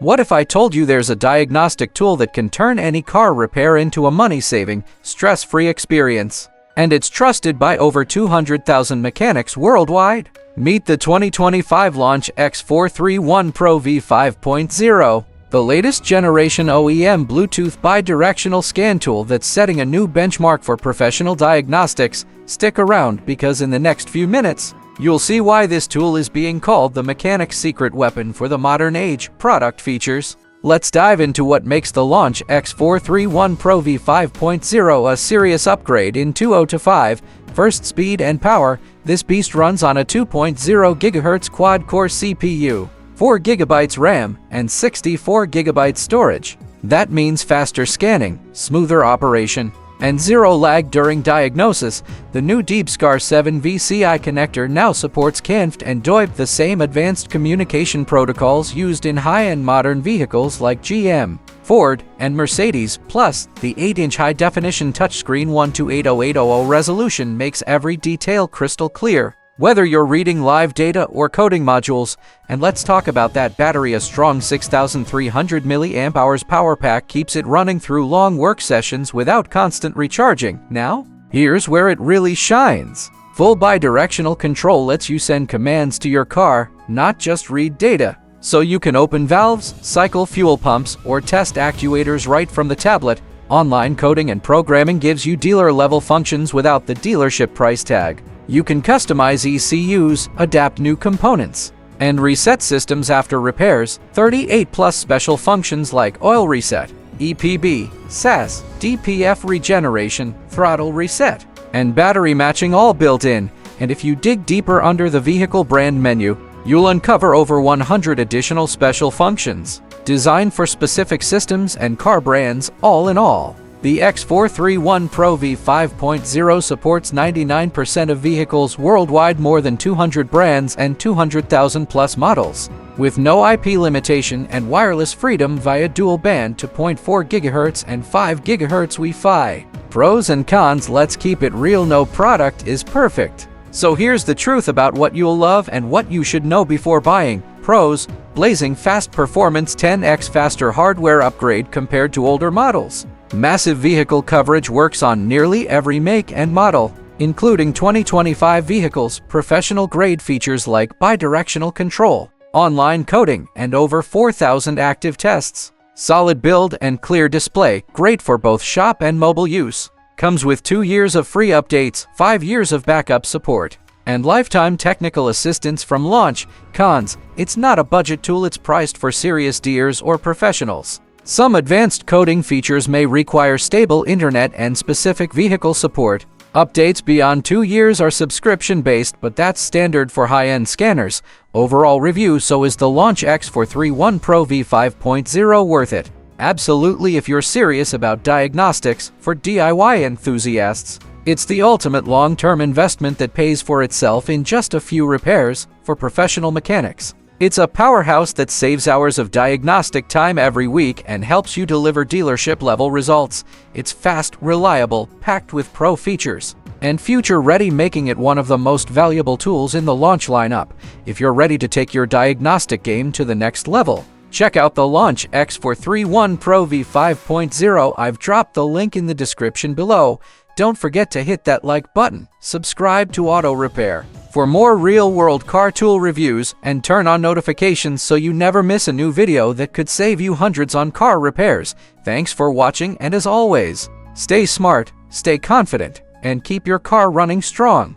What if I told you there's a diagnostic tool that can turn any car repair into a money-saving, stress-free experience? And it's trusted by over 200,000 mechanics worldwide. Meet the 2025 LAUNCH X431 PRO V 5.0, the latest generation OEM Bluetooth bidirectional scan tool that's setting a new benchmark for professional diagnostics. Stick around, because in the next few minutes, you'll see why this tool is being called the mechanic's secret weapon for the modern age. Product features. Let's dive into what makes the LAUNCH X431 PRO V 5.0 a serious upgrade in 2.0-5. First, speed and power. This beast runs on a 2.0 GHz quad-core CPU, 4 GB RAM, and 64 GB storage. That means faster scanning, smoother operation, and zero lag during diagnosis. The new DeepScar 7 VCI connector now supports CANFT and DOIP, the same advanced communication protocols used in high-end modern vehicles like GM, Ford, and Mercedes. Plus, the 8-inch high-definition touchscreen 1280/800 resolution makes every detail crystal clear, whether you're reading live data or coding modules. And let's talk about that battery. A strong 6,300 mAh power pack keeps it running through long work sessions without constant recharging. Now, here's where it really shines. Full bidirectional control lets you send commands to your car, not just read data. So you can open valves, cycle fuel pumps, or test actuators right from the tablet. Online coding and programming gives you dealer-level functions without the dealership price tag. You can customize ECUs, adapt new components, and reset systems after repairs. 38+ special functions like oil reset, EPB, SAS, DPF regeneration, throttle reset, and battery matching, all built in. And if you dig deeper under the vehicle brand menu, you'll uncover over 100 additional special functions, designed for specific systems and car brands. All in all, the X431 PRO V 5.0 supports 99% of vehicles worldwide, more than 200 brands and 200,000+ models, with no IP limitation and wireless freedom via dual band 2.4 GHz and 5 GHz Wi-Fi. Pros and cons. Let's keep it real. No product is perfect. So here's the truth about what you'll love and what you should know before buying. Pros: blazing fast performance, 10x faster hardware upgrade compared to older models. Massive vehicle coverage, works on nearly every make and model, including 2025 vehicles. Professional-grade features like bidirectional control, online coding, and over 4,000 active tests. Solid build and clear display, great for both shop and mobile use. Comes with 2 years of free updates, 5 years of backup support, and lifetime technical assistance from Launch. Cons: it's not a budget tool. It's priced for serious deers or professionals. Some advanced coding features may require stable internet and specific vehicle support. Updates beyond 2 years are subscription-based, but that's standard for high-end scanners. Overall review: so is the LAUNCH X431 PRO V 5.0 worth it? Absolutely, if you're serious about diagnostics. For DIY enthusiasts, it's the ultimate long-term investment that pays for itself in just a few repairs. For professional mechanics, it's a powerhouse that saves hours of diagnostic time every week and helps you deliver dealership-level results. It's fast, reliable, packed with pro features, and future-ready, making it one of the most valuable tools in the Launch lineup. If you're ready to take your diagnostic game to the next level, check out the LAUNCH X431 PRO V 5.0. I've dropped the link in the description below. Don't forget to hit that like button, subscribe to Auto Repair for more real-world car tool reviews, and turn on notifications so you never miss a new video that could save you hundreds on car repairs. Thanks for watching, and as always, stay smart, stay confident, and keep your car running strong.